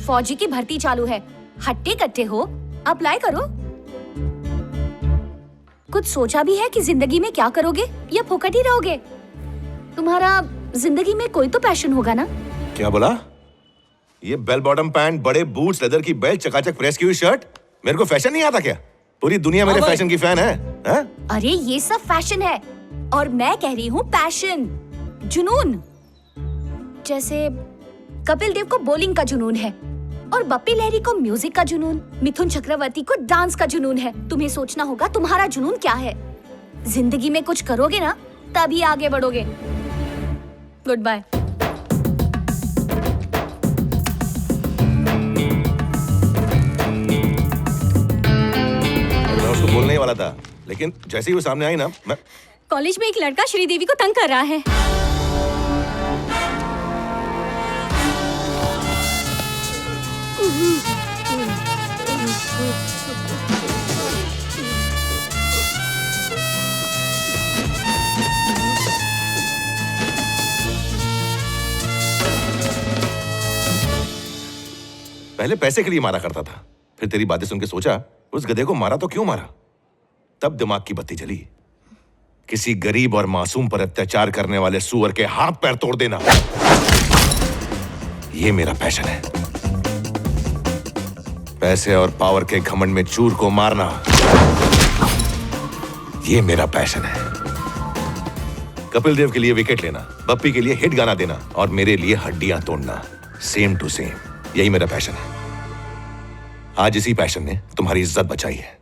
फौजी की भर्ती चालू है, हट्टे कट्टे हो, अप्लाई करो। कुछ सोचा भी है कि जिंदगी में क्या करोगे या फोकट ही रहोगे? तुम्हारा जिंदगी में कोई तो पैशन होगा ना? क्या बोला? ये बेल बॉटम पैंट, बड़े बूट्स, लेदर की बेल्ट, चकाचक प्रेस की हुई शर्ट, मेरे को फैशन नहीं आता क्या? पूरी दुनिया मेरे फैशन की फैन है, हा? अरे ये सब फैशन है और मैं कह रही हूँ पैशन, जुनून। जैसे कपिल देव को बॉलिंग का जुनून है और बप्पी लहरी को म्यूजिक का जुनून, मिथुन चक्रवर्ती को डांस का जुनून है। तुम्हें सोचना होगा तुम्हारा जुनून क्या है। जिंदगी में कुछ करोगे ना, तभी आगे बढ़ोगे। Goodbye. मैं उसको बोलने ही वाला था, लेकिन जैसे ही वो सामने आई ना, मैं कॉलेज में एक लड़का श्रीदेवी को तंग कर रहा है। पहले पैसे के लिए मारा करता था, फिर तेरी बातें सुन के सोचा उस गधे को मारा तो क्यों मारा। तब दिमाग की बत्ती जली। किसी गरीब और मासूम पर अत्याचार करने वाले सुअर के हाथ पैर तोड़ देना, ये मेरा पैशन है। पैसे और पावर के घमंड में चूर को मारना, ये मेरा पैशन है। कपिल देव के लिए विकेट लेना, बप्पी के लिए हिट गाना देना और मेरे लिए हड्डियां तोड़ना, सेम टू सेम, यही मेरा पैशन है। आज इसी पैशन ने तुम्हारी इज्जत बचाई है।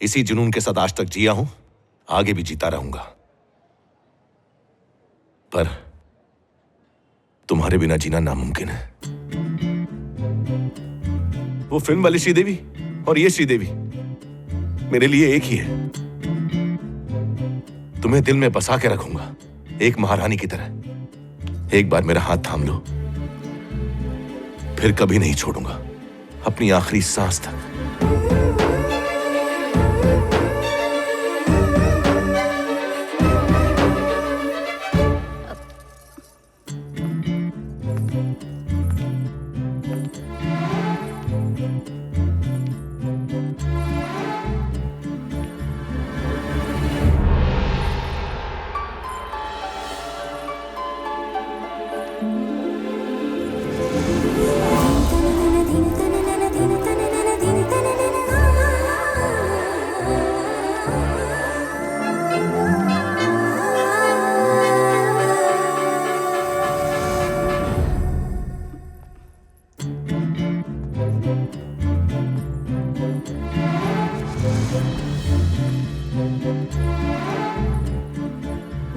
इसी जुनून के साथ आज तक जिया हूं, आगे भी जीता रहूंगा। पर तुम्हारे बिना जीना नामुमकिन है। वो फिल्म वाली श्रीदेवी और ये श्रीदेवी मेरे लिए एक ही है। तुम्हें दिल में बसा के रखूंगा, एक महारानी की तरह। एक बार मेरा हाथ थाम लो, फिर कभी नहीं छोड़ूंगा, अपनी आखिरी सांस तक।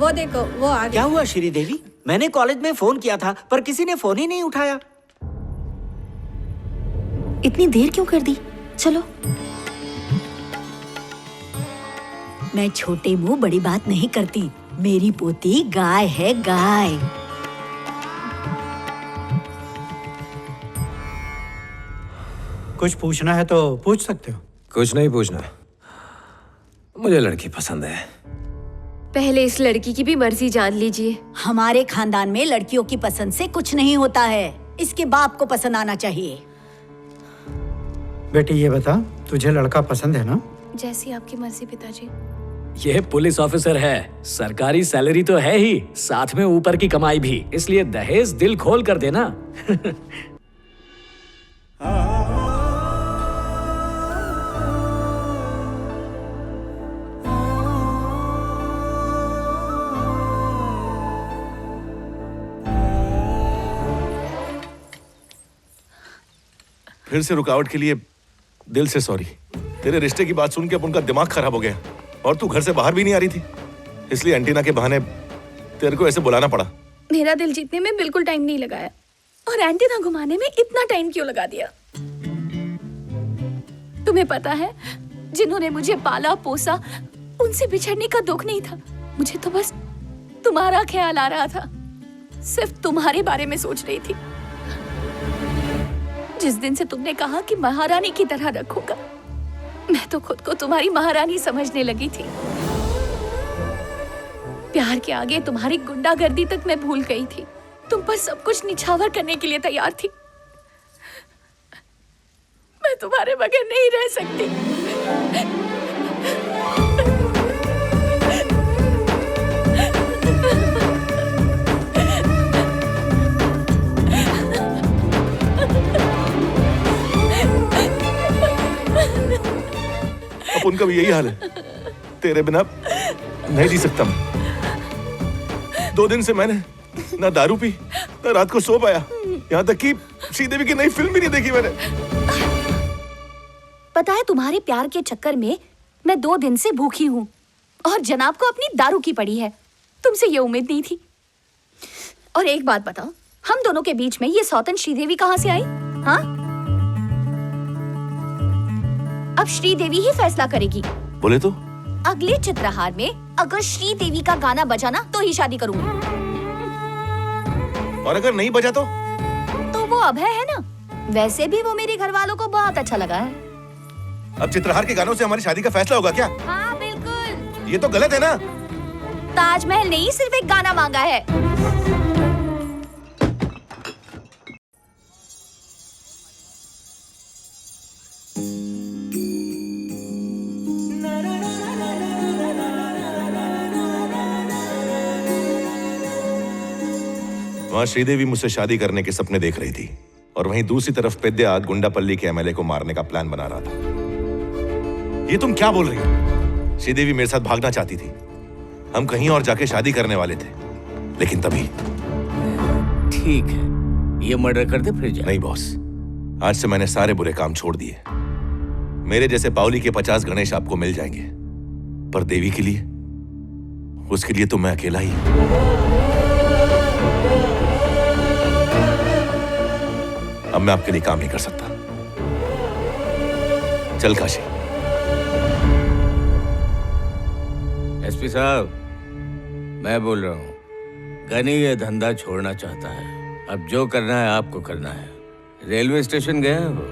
वो देखो, वो आ गया। क्या हुआ श्रीदेवी? मैंने कॉलेज में फोन किया था पर किसी ने फोन ही नहीं उठाया। इतनी देर क्यों कर दी? चलो। मैं छोटे मुंह बड़ी बात नहीं करती। मेरी पोती गाय है, गाय। कुछ पूछना है तो पूछ सकते हो। कुछ नहीं पूछना, मुझे लड़की पसंद है। पहले इस लड़की की भी मर्जी जान लीजिए। हमारे खानदान में लड़कियों की पसंद से कुछ नहीं होता है। इसके बाप को पसंद आना चाहिए। बेटी ये बता, तुझे लड़का पसंद है ना? जैसी आपकी मर्जी पिताजी। ये पुलिस ऑफिसर है, सरकारी सैलरी तो है ही, साथ में ऊपर की कमाई भी, इसलिए दहेज दिल खोल कर देना। फिर से रुकावट के लिए दिल से सॉरी। तेरे रिश्ते की बात सुन के अब उनका दिमाग खराब हो गया और तू घर से बाहर भी नहीं आ रही थी, इसलिए एंटीना के बहाने तेरे को ऐसे बुलाना पड़ा। मेरा दिल जीतने में बिल्कुल टाइम नहीं लगाया और एंटीना घुमाने में इतना टाइम क्यों लगा दिया? तुम्हें पता है, जिन्होंने मुझे पाला पोसा, उनसे बिछड़ने का दुख नहीं था। मुझे तो बस तुम्हारा ख्याल आ रहा था, सिर्फ तुम्हारे बारे में सोच रही थी। जिस दिन से तुमने कहा कि महारानी की तरह रखूंगा, मैं तो खुद को तुम्हारी महारानी समझने लगी थी। प्यार के आगे तुम्हारी गुंडागर्दी तक मैं भूल गई थी। तुम पर सब कुछ निछावर करने के लिए तैयार थी। मैं तुम्हारे बगैर नहीं रह सकती। अब उनका भी यही हाल है। तेरे बिना नहीं जी सकता मैं। 2 दिन से मैंने ना दारू पी, ना रात को सो पाया। यहाँ तक कि श्रीदेवी की नई फिल्म भी नहीं देखी मैंने। पता है, तुम्हारे प्यार के चक्कर में मैं 2 दिन से भूखी हूँ और जनाब को अपनी दारू की पड़ी है। तुमसे ये उम्मीद नहीं थी। और एक बात बताओ, हम दोनों के बीच में ये सौतन श्रीदेवी कहाँ से आई? हाँ, अब श्रीदेवी ही फैसला करेगी। बोले तो अगले चित्रहार में अगर श्रीदेवी का गाना बजा ना तो ही शादी करूंगी। और अगर नहीं बजा तो वो अभय है ना, वैसे भी वो मेरे घर वालों को बहुत अच्छा लगा है। अब चित्रहार के गानों से हमारी शादी का फैसला होगा क्या? हाँ बिल्कुल। ये तो गलत है ना। ताजमहल नहीं, सिर्फ एक गाना मांगा है। वहां श्रीदेवी मुझसे शादी करने के सपने देख रही थी और वहीं दूसरी तरफ पेद्याद गुंडापल्ली के एमएलए को मारने का प्लान बना रहा था। ये तुम क्या बोल रही हो? श्रीदेवी मेरे साथ भागना चाहती थी। हम कहीं और जाके शादी करने वाले थे, लेकिन तभी। ठीक है, ये मर्डर कर दे फिर जा। नहीं बॉस, आज से मैंने सारे बुरे काम छोड़ दिए। मेरे जैसे पावली के 50 गणेश आपको मिल जाएंगे, पर देवी के लिए, उसके लिए तो मैं अकेला ही हूं। अब मैं आपके लिए काम नहीं कर सकता। चल काशी। एसपी साहब, मैं बोल रहा हूँ, गनी ये धंधा छोड़ना चाहता है। अब जो करना है आपको करना है। रेलवे स्टेशन गया है वो?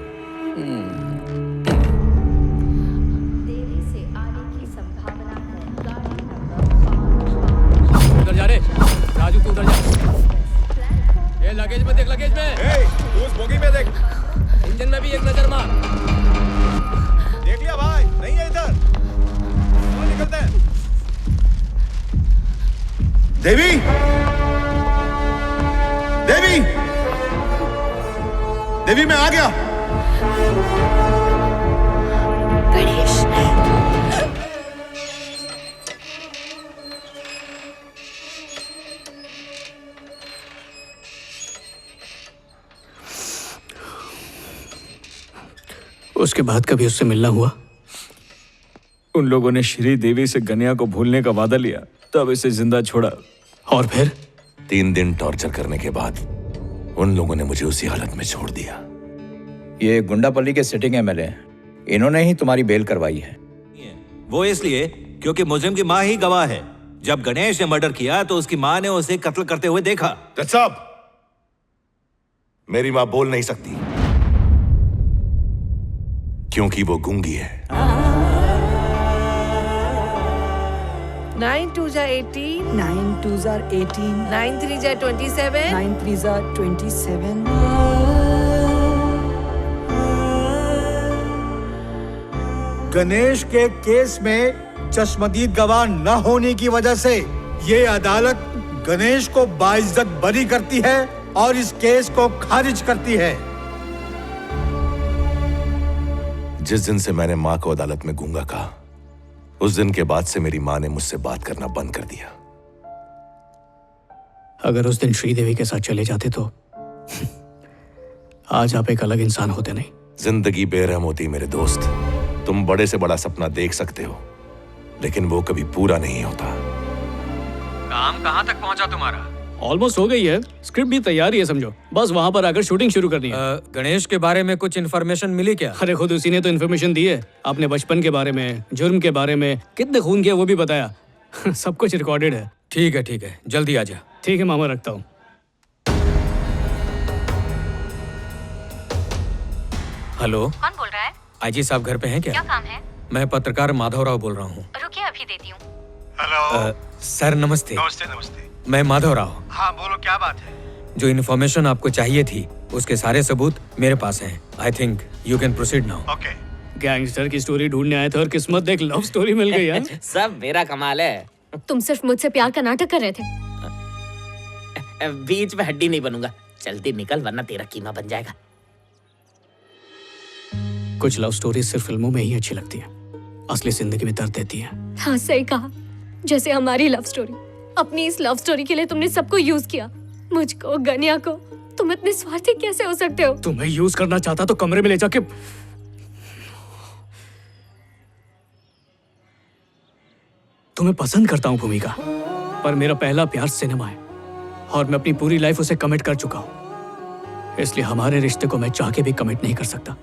उधर जा रे राजू, तू उधर जा। ये लगेज में देख, लगेज में। तू उस बोगी में देख। इंजन में भी एक नजर मार। देख लिया भाई? नहीं है इधर। निकलते हैं। देवी, देवी, देवी, मैं आ गया। गणेश, उसके बाद कभी उससे मिलना हुआ? उन लोगों ने श्रीदेवी से गनिया को भूलने का वादा लिया, तब इसे जिंदा छोड़ा। और फिर 3 दिन टॉर्चर करने के बाद उन लोगों ने मुझे उसी हालत में छोड़ दिया। ये गुंडापल्ली के सिटिंग एमएलए हैं। इन्होंने ही तुम्हारी बेल करवाई है। वो इसलिए क्योंकि मुजरिम की माँ ही गवाह है। जब गणेश ने मर्डर किया तो उसकी माँ ने उसे कत्ल करते हुए देखा। जज साहब, मेरी माँ बोल नहीं सकती क्योंकि वो गूंगी है। 9 2 जा 18, 9 2 are 18, 9 3 जा 27, 9 3 are 27. गणेश के केस में चश्मदीद गवाह न होने की वजह से ये अदालत गणेश को बाइज्जत बरी करती है और इस केस को खारिज करती है। जिस दिन से मैंने माँ को अदालत में गूंगा कहा, उस दिन के बाद से मेरी माँ ने मुझसे बात करना बंद कर दिया। अगर उस दिन श्रीदेवी के साथ चले जाते तो आज आप एक अलग इंसान होते। नहीं, जिंदगी बेरहम होती मेरे दोस्त। तुम बड़े से बड़ा सपना देख सकते हो, लेकिन वो कभी पूरा नहीं होता। काम कहाँ तक पहुँचा तुम्हारा? ऑलमोस्ट हो गई है, स्क्रिप्ट भी तैयार ही है समझो। बस वहाँ पर आकर शूटिंग शुरू करनी है। गणेश के बारे में कुछ इन्फॉर्मेशन मिली क्या? अरे खुद उसी ने तो इन्फॉर्मेशन दी है। अपने बचपन के बारे में, जुर्म के बारे में, कितने खून किया वो भी बताया। सब कुछ रिकॉर्डेड है। ठीक है, जल्दी आ जा। ठीक है मामा, रखता हूँ। हेलो, कौन बोल रहा है? आईजी साहब घर पे हैं क्या? क्या काम है? मैं पत्रकार माधवराव बोल रहा हूँ। रुकिए, अभी देती हूँ। हेलो। सर नमस्ते। नमस्ते। मैं माधवराव। हाँ बोलो, क्या बात है? जो इन्फॉर्मेशन आपको चाहिए थी उसके सारे सबूत मेरे पास हैं। I think you can proceed now. Okay. Gangster की स्टोरी ढूंढने आए थे और किस्मत देख लव स्टोरी मिल गई यार। सब मेरा कमाल है। तुम सिर्फ मुझसे प्यार का नाटक कर रहे थे। बीच में हड्डी नहीं बनूंगा, जल्दी निकल वरना तेरा कीमा बन जाएगा। कुछ लव स्टोरी सिर्फ फिल्मों में ही अच्छी लगती है, असली जिंदगी में दर्द देती है। हाँ सही कहा, जैसे हमारी लव स्टोरी। अपनी इस लव स्टोरी के लिए तुमने सबको यूज किया, मुझको, गनिया को। तुम इतने स्वार्थी कैसे हो सकते हो? तुम्हें यूज करना चाहता तो कमरे में ले जाके। तुम्हें पसंद करता हूं भूमिका, पर मेरा पहला प्यार सिनेमा है और मैं अपनी पूरी लाइफ उसे कमिट कर चुका हूं। इसलिए हमारे रिश्ते को मैं चाह के भी कमिट नहीं कर सकता।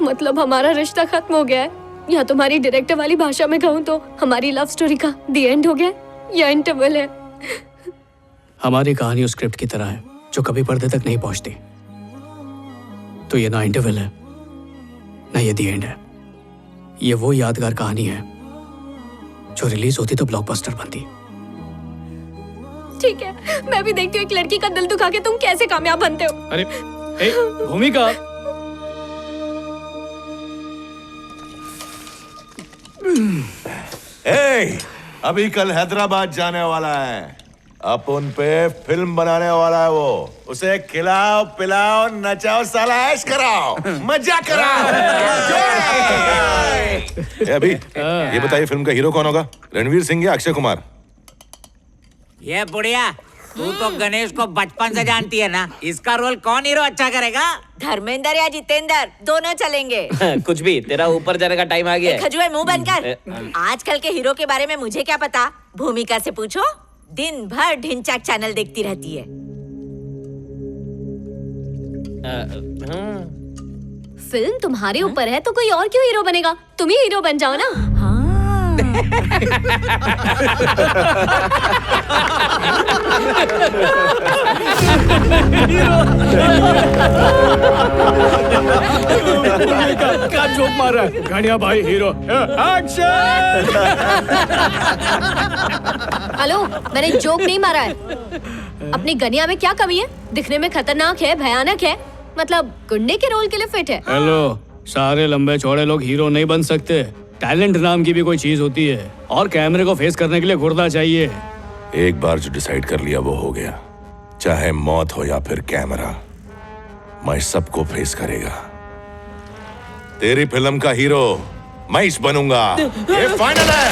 मतलब हमारा रिश्ता खत्म हो गया है, या तुम्हारी डायरेक्टर वाली भाषा में कहूँ तो हमारी लव स्टोरी का दी एंड हो गया, या इंटरवल है? हमारी कहानी उस स्क्रिप्ट की तरह है जो कभी पर्दे तक नहीं पहुंचती। तो ये ना इंटरवल है ना ये दी एंड है। ये वो यादगार कहानी है जो रिलीज होती तो ब्लॉकबस्टर बनती। ठीक है, मैं भी देखती हूँ एक लड़की का दिल दुखा के तुम कैसे कामयाब बनते हो। अरे भूमिका, अभी कल हैदराबाद जाने वाला है, अपन पे फिल्म बनाने वाला है वो। उसे खिलाओ पिलाओ नचाओ साला ऐश कराओ मजा कराओ। अभी ये बताइए फिल्म का हीरो कौन होगा, रणवीर सिंह या अक्षय कुमार? ये बुढ़िया, तू तो गणेश को बचपन से जानती है ना, इसका रोल कौन हीरो अच्छा करेगा? धर्मेंद्र या जितेंद्र, दोनों चलेंगे। कुछ भी, तेरा ऊपर जाने का टाइम आ गया है। खजुए मुंह बंद कर। आजकल के हीरो के बारे में मुझे क्या पता, भूमिका से पूछो। दिन भर ढिंचाक चैनल देखती रहती है। फिल्म तुम्हारे ऊपर है तो कोई और क्यों हीरो बनेगा? तुम ही हीरो बन जाओ ना। क्या जोक मार रहा है? गाड़िया भाई हीरो। एक्शन! हेलो, मैंने जोक नहीं मारा है। अपनी गनिया में क्या कमी है? दिखने में खतरनाक है, भयानक है, मतलब गुंडे के रोल के लिए फिट है। हेलो, सारे लंबे चौड़े लोग हीरो नहीं बन सकते। टैलेंट नाम की भी कोई चीज होती है और कैमरे को फेस करने के लिए गुर्दा चाहिए। एक बार जो डिसाइड कर लिया वो हो गया, चाहे मौत हो या फिर कैमरा, मैं सबको फेस करेगा। तेरी फिल्म का हीरो मैं बनूंगा, ये फाइनल है।